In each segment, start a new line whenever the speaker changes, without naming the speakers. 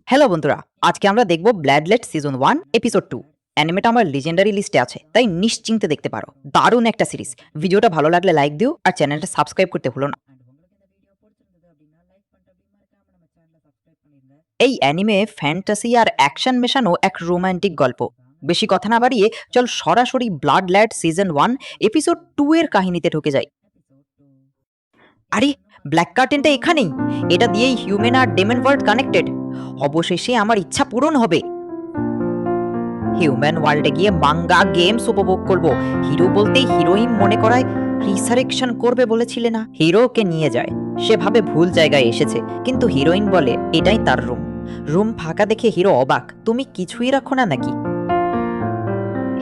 Hello বন্ধুরা, আজকে আমরা দেখব ব্লাডলেট সিজন 1 এপিসোড 2। অ্যানিমেটা আমার লিজেন্ডারি লিস্টে আছে, তাই নিশ্চিন্তে দেখতে পারো। দারুণ একটা সিরিজ। ভিডিওটা ভালো লাগলে লাইক দিও আর চ্যানেলটা সাবস্ক্রাইব করতে ভুলো না। এই অ্যানিমে ফ্যান্টাসি আর অ্যাকশন মেশানো এক রোমান্টিক গল্প। বেশি কথা না বাড়িয়ে চল সরাসরি ব্লাডলেট সিজন 1 এপিসোড 2 এর কাহিনীতে ঢুকে যাই। আরে, ব্ল্যাক কার্টেনটা এখানেই। এটা দিয়েই হিউম্যান আর ডেমন ওয়ার্ল্ড কানেক্টেড। অবশেষে আমার ইচ্ছা পূরণ হবে। হিউম্যান ওয়ার্ল্ডে গিয়ে মাঙ্গা গেমস উপভোগ করব। হিরো বলতেই হিরোইন মনে করায় রিসারেকশন করবে বলেছিলে না? হিরোকে নিয়ে যায়। সে ভাবে ভুল জায়গায় এসেছে, কিন্তু হিরোইন বলে এটাই তার রুম। রুম ফাঁকা দেখে হিরো অবাক, তুমি কিছুই রাখো না নাকি?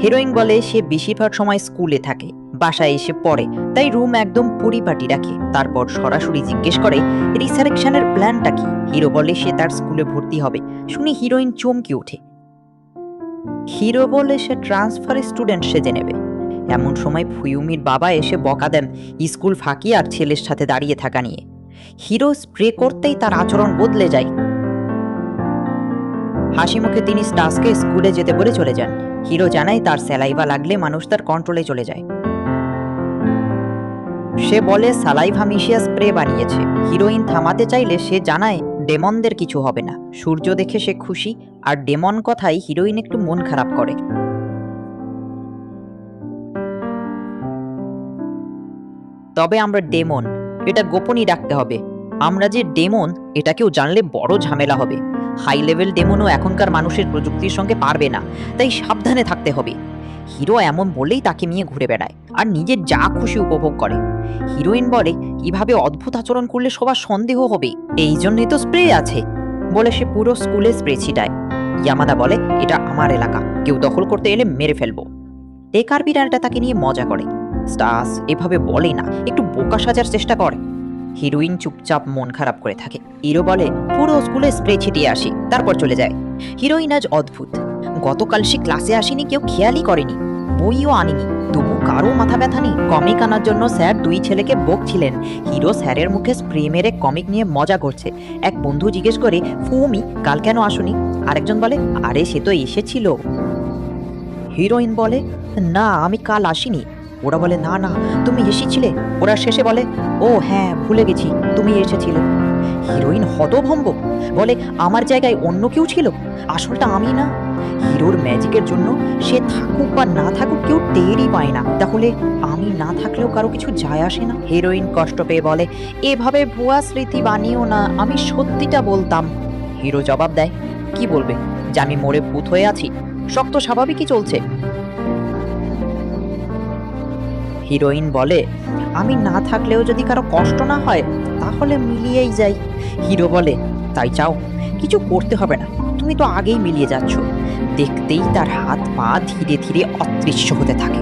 হিরোইন বলে সে বেশিরভাগ সময় স্কুলে থাকে, বাসায় এসে পড়ে, তাই রুম একদম পরিপাটি রাখে। তারপর সরাসরি জিজ্ঞেস করে রিসারেকশনের প্ল্যানটা কি। হিরো বলে সে তার স্কুলে ভর্তি হবে। শুনে হিরোইন চমকে ওঠে। হিরো বলে সে ট্রান্সফার স্টুডেন্ট সেজে নেবে। এমন সময় ফুয়ুমির বাবা এসে বকা দেন স্কুল ফাঁকি আর ছেলের সাথে দাঁড়িয়ে থাকা নিয়ে। হিরো স্প্রে করতেই তার আচরণ বদলে যায়। হাসি মুখে তিনি স্টাসকে স্কুলে যেতে বলে চলে যান। হিরো জানায় তার স্যালাইভা লাগলে মানুষ তার কন্ট্রোলে চলে যায়। সে বলে সালাইভা মিশিয়া স্প্রে বানিয়েছে। হিরোইন থামাতে চাইলে সে জানায় ডেমনদের কিছু হবে না। সূর্য দেখে সে খুশি, আর ডেমন কথাই হিরোইন একটু মন খারাপ করে। তবে আমরা ডেমন, এটা গোপনই রাখতে হবে। আমরা যে ডেমন এটা কেউ জানলে বড় ঝামেলা হবে। হাই লেভেল ডেমনও এখনকার মানুষের প্রযুক্তির সঙ্গে পারবে না, তাই সাবধানে থাকতে হবে। হিরো এমন বলেই তাকে নিয়ে ঘুরে বেড়ায় আর নিজের যা খুশি উপভোগ করে। হিরোইন বলে কিভাবে অদ্ভুত আচরণ করলে সবার সন্দেহ হবে, এই জন্যই তো স্প্রে আছে বলে সে পুরো স্কুলে স্প্রে ছিটায়। ইয়ামাদা বলে এটা আমার এলাকা, কেউ দখল করতে এলে মেরে ফেলবো। টেকার বিড়ালটা তাকে নিয়ে মজা করে। স্টাস এভাবে বলে না, একটু বোকা সাজার চেষ্টা করে। হিরোইন চুপচাপ মন খারাপ করে থাকে। হিরো বলে পুরো স্কুলে স্প্রে ছিটিয়ে আসি, তারপর চলে যায়। হিরোইন আজ অদ্ভুত। গতকাল সে ক্লাসে আসেনি, কেউ খেয়ালই করেনি, বইও আনেনি, তবু কারো মাথা ব্যথা নেই। কমিক আনার জন্য স্যার দুই ছেলেকে বকছিলেন। হিরো স্যারের মুখে স্প্রে মেরে কমিক নিয়ে মজা করছে। এক বন্ধু জিজ্ঞেস করে ফুমি কাল কেন আসুনি? আরেকজন বলে আরে সে তো এসেছিল। হিরোইন বলে না আমি কাল আসিনি। ওরা বলে না না তুমি এসেছিলে। ওরা শেষে বলে ও হ্যাঁ ভুলে গেছি তুমি এসেছিলে। হিরোইন হতভম্ব, বলে আমার জায়গায় অন্য কেউ ছিল, আসলটা আমি না। হিরোর ম্যাজিকের জন্য সে থাকুক বা না থাকুক কেউ টেরই পায় না, তাহলে আমি না থাকলেও কারো কিছু যায় আসে না। হিরোইন কষ্ট পেয়ে বলে এভাবে ভুয়া স্মৃতি বানিও না, আমি সত্যিটা বলতাম। হিরো জবাব দেয় কি বলবে, যে আমি মরে ভূত হয়ে আছি? শক্ত স্বাভাবিকই চলছে। হিরোইন বলে আমি না থাকলেও যদি কারো কষ্ট না হয় তাহলে মিলিয়েই যাই। হিরো বলে তাই চাও? কিছু করতে হবে না, তুমি তো আগেই মিলিয়ে যাচ্ছ। দেখতেই তার হাত পা ধীরে ধীরে অদৃশ্য হতে থাকে।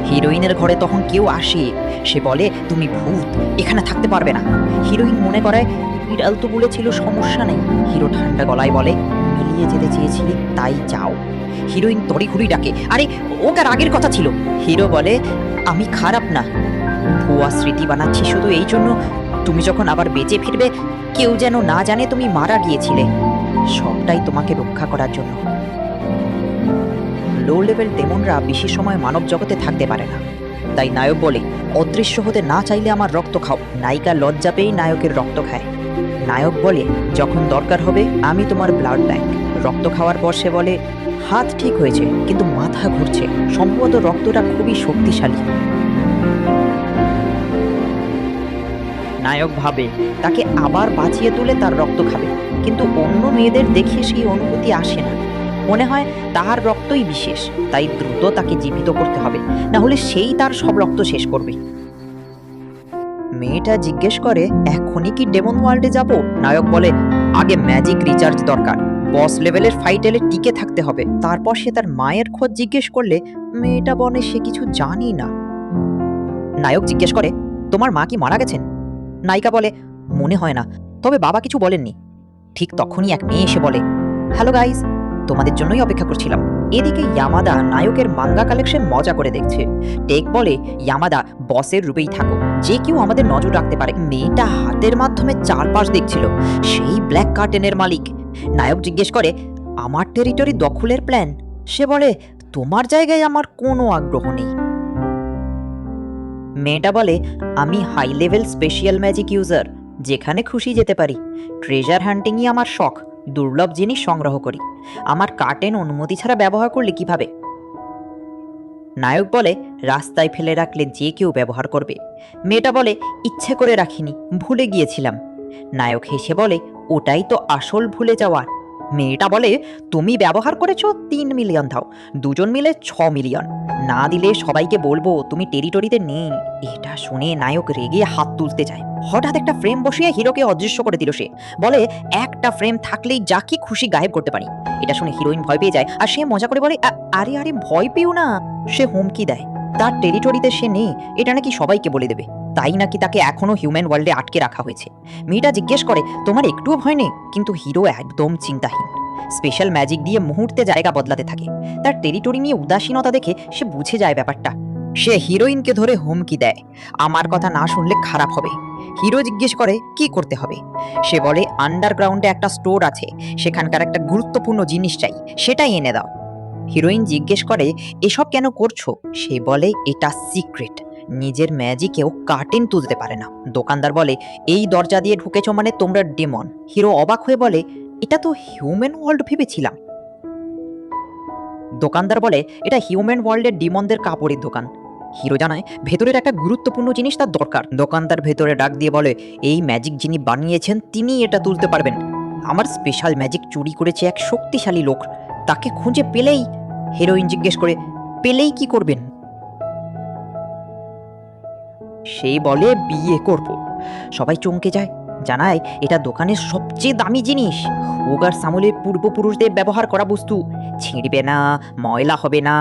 হিরোইনের ঘরে তখন কেউ আসে। সে বলে তুমি ভূত, এখানে থাকতে পারবে না। হিরোইন মনে করে বিড়াল তো বলেছিল সমস্যা নেই। হিরো ঠান্ডা গলায় বলে মিলিয়ে যেতে চেয়েছিলি তাই যাও। হিরোইন তড়িঘড়ি ডাকে আরে ওটার আগের কথা ছিল। হিরো বলে আমি খারাপ না, ভুয়া স্মৃতি বানাচ্ছি শুধু এই জন্য তুমি যখন আবার বেঁচে ফিরবে কেউ যেন না জানে তুমি মারা গিয়েছিলে। সবটাই তোমাকে রক্ষা করার জন্য। লো লেভেল ডেমনরা বেশি সময় মানব জগতে থাকতে পারে না, তাই নায়ক বলে অদৃশ্য হতে না চাইলে আমার রক্ত খাও। নায়িকা লজ্জা পেয়েই নায়কের রক্ত খায়। নায়ক বলে যখন দরকার হবে আমি তোমার ব্লাড ব্যাংক। রক্ত খাওয়ার পর সে বলে হাত ঠিক হয়েছে কিন্তু মাথা ঘুরছে, সম্ভবত রক্তটা খুবই শক্তিশালী। নায়ক ভাবে তাকে আবার বাঁচিয়ে তুলে তার রক্ত খাবে, কিন্তু অন্য মেয়েদের দেখে সেই অনুভূতি আসে না। মনে হয় তার রক্তই বিশেষ, তাই দ্রুত তাকে জীবিত করতে হবে, না হলে সেই তার সব রক্ত শেষ করবে। মেয়েটা জিজ্ঞেস করে এখনই কি ডেমন ওয়ার্ল্ডে যাব? নায়ক বলে আগে ম্যাজিক রিচার্জ দরকার, বস লেভেলের ফাইট এলে টিকে থাকতে হবে। তারপর সে তার মায়ের খোঁজ জিজ্ঞেস করলে মেয়েটা বলে সে কিছু জানি না। নায়ক জিজ্ঞেস করে তোমার মা কি মারা গেছেন? নায়িকা বলে মনে হয় না, তবে বাবা কিছু বলেননি। ঠিক তখনই এক মেয়ে এসে বলে হ্যালো গাইজ, তোমাদের জন্যই অপেক্ষা করছিলাম। এদিকে ইয়ামাদা নায়কের মাঙ্গা কালেকশন মজা করে দেখছে। টেক বলে ইয়ামাদা বসের রূপেই থাকো, যে কেউ আমাদের নজর রাখতে পারে। মেয়েটা হাতের মাধ্যমে চারপাশ দেখছিল, সেই ব্ল্যাক কার্টেনের মালিক। নায়ক জিজ্ঞেস করে, আমার টেরিটরি দখলের প্ল্যান? সে বলে, তোমার জায়গায় আমার কোনো আগ্রহ নেই। মেয়েটা বলে, আমি high level special magic user, যেখানে খুশি যেতে পারি। ট্রেজার হান্টিংই আমার শখ, দুর্লভ জিনিস সংগ্রহ করি। আমার কার্টেন অনুমতি ছাড়া ব্যবহার করলে কিভাবে? নায়ক বলে, রাস্তায় ফেলে রাখলে যে কেউ ব্যবহার করবে। মেয়েটা বলে, ইচ্ছে করে রাখিনি, ভুলে গিয়েছিলাম। নায়ক হেসে বলে, ওটাই তো আসল ভুলে যাওয়ার। মেয়েটা বলে, তুমি ব্যবহার করেছো 3 মিলিয়ন, দাও, দুজন মিলে 6 মিলিয়ন। না দিলে সবাইকে বলবো তুমি টেরিটরিতে নেই। এটা শুনে নায়ক রেগে হাত তুলতে যায়। হঠাৎ একটা ফ্রেম বসিয়ে হিরোকে অদৃশ্য করে দিল। সে বলে, একটা ফ্রেম থাকলেই যাকে খুশি গায়েব করতে পারি। এটা শুনে হিরোইন ভয় পেয়ে যায়, আর সে মজা করে বলে, আরে আরে ভয় পেও না। সে হুমকি দেয়, তার টেরিটরিতে সে নেই, এটা নাকি সবাইকে বলে দেবে। তাই নাকি তাকে এখনো হিউম্যান ওয়ার্ল্ডে আটকে রাখা হয়েছে। মেয়েটা জিজ্ঞেস করে, তোমার একটুও ভয় নেই? কিন্তু হিরো একদম চিন্তাহীন। স্পেশাল ম্যাজিক দিয়ে মুহূর্তে জায়গা বদলাতে থাকে। তার টেরিটরি নিয়ে উদাসীনতা দেখে সে বুঝে যায় ব্যাপারটা। সে হিরোইনকে ধরে হুমকি দেয়, আমার কথা না শুনলে খারাপ হবে। হিরো জিজ্ঞেস করে, কি করতে হবে? সে বলে, আন্ডারগ্রাউন্ডে একটা স্টোর আছে, সেখানকার একটা গুরুত্বপূর্ণ জিনিস চাই, সেটাই এনে দাও। হিরোইন জিজ্ঞেস করে, এসব কেন করছো? সে বলে, এটা সিক্রেট, নিজের ম্যাজিকেও কার্টেন তুলতে পারে না। দোকানদার বলে, এই দরজা দিয়ে ঢুকেছো মানে তোমরা ডেমন। হিরো অবাক হয়ে বলে, এটা তো হিউম্যান ওয়ার্ল্ড ভেবেছিলাম। দোকানদার বলে, এটা হিউম্যান ওয়ার্ল্ডের ডিমনদের কাপড়ের দোকান। হিরো জানায়, ভেতরের একটা গুরুত্বপূর্ণ জিনিস তার দরকার। দোকানদার ভেতরে ডাক দিয়ে বলে, এই ম্যাজিক যিনি বানিয়েছেন তিনি এটা তুলতে পারবেন। আমার স্পেশাল ম্যাজিক চুরি করেছে এক শক্তিশালী লোক, তাকে খুঁজে পেলেই। হিরোইন জিজ্ঞেস করে, পেলেই কি করবেন? সেই বলে, বিয়ে করব। সবাই চমকে যায়, জানায় এটা দোকানের সবচেয়ে দামি জিনিস, ওগার সামলে পূর্বপুরুষদের ব্যবহার করা বস্তু, ছিঁড়বে না, ময়লা হবে না।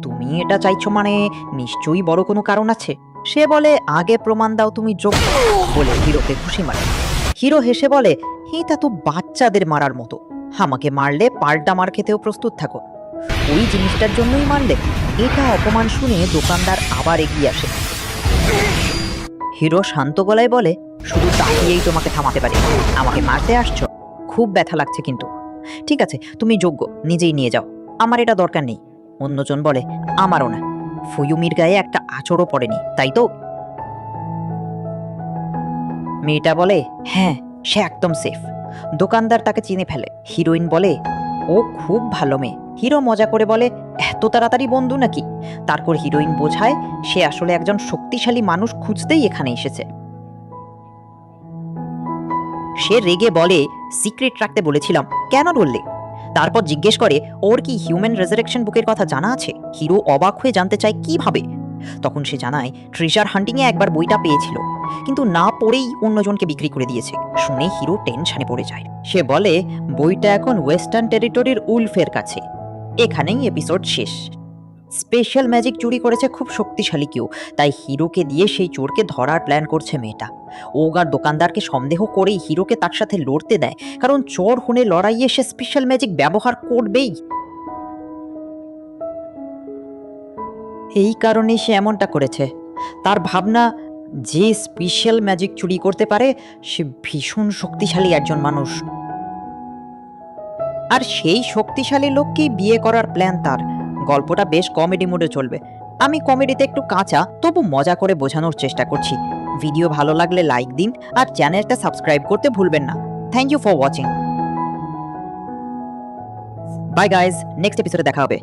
তুমি এটা চাইছো মানে নিশ্চয়ই বড় কোনো কারণ আছে। সে বলে, আগে প্রমাণ দাও তুমি যোগ্য, বলে হিরোকে খুশি মারে। হিরো হেসে বলে, এটা তো বাচ্চাদের মারার মতো, আমাকে মারলে পাল্টা মার খেতেও প্রস্তুত থাকো। ওই জিনিসটার জন্যই মারলে? এটা অপমান শুনে দোকানদার আবার এগিয়ে আসে। হিরো শান্ত গলায় বলে, শুধু তাকিয়েই তোমাকে থামাতে পারি, আমাকে মারতে আসছো? খুব ব্যথা লাগছে কিন্তু। ঠিক আছে, তুমি যোগ্য, নিজেই নিয়ে যাও, আমার এটা দরকার নেই। অন্যজন বলে, আমারও না, ফুয়ুমির গায়ে একটা আঁচড়ও পড়েনি, তাই তো? মেয়েটা বলে, হ্যাঁ, সে একদম সেফ। দোকানদার তাকে চিনে ফেলে। হিরোইন বলে, ও খুব ভালো মেয়ে। হিরো মজা করে বলে, এত তাড়াতাড়ি বন্ধু নাকি? তারপর হিরোইন বোঝায় সে আসলে একজন শক্তিশালী মানুষ খুঁজতেই এখানে এসেছে। সে রেগে বলে, সিক্রেট রাখতে বলেছিলাম, কেন বললে? তারপর জিজ্ঞেস করে, ওর কি হিউম্যান রেজারেকশন বুকের কথা জানা আছে? হিরো অবাক হয়ে জানতে চায় কিভাবে। তখন সে জানায়, ট্রেজার হান্টিংয়ে একবার বইটা পেয়েছিল, কিন্তু না পড়েই অন্যজনকে বিক্রি করে দিয়েছে। শুনে হিরো টেনশনে পড়ে যায়। সে বলে, বইটা এখন ওয়েস্টার্ন টেরিটরির উলফের কাছে। এখানেই এপিসোড শেষ। স্পেশাল ম্যাজিক চুরি করেছে খুব শক্তিশালী কেউ, তাই হিরোকে দিয়ে সেই চোরকে ধরার প্ল্যান করছে মেয়েটা। ওগার দোকানদারকে সন্দেহ করেই হিরোকে তার সাথে লড়তে দেয়, কারণ চোর হনে লড়াইয়ে সে স্পেশাল ম্যাজিক ব্যবহার করবেই। এই কারণেই সে এমনটা করেছে। তার ভাবনা, যে স্পেশাল ম্যাজিক চুরি করতে পারে সে ভীষণ শক্তিশালী একজন মানুষ, আর সেই শক্তিশালী লোককেই বিয়ে করার প্ল্যান তার। গল্পটা বেশ কমেডি মোডে চলবে। আমি কমেডিতে একটু কাঁচা, তবু মজা করে বোঝানোর চেষ্টা করছি। ভিডিও ভালো লাগলে লাইক দিন, আর চ্যানেলটা সাবস্ক্রাইব করতে ভুলবেন না। Thank you for watching. Bye guys, next এপিসোডে দেখা হবে।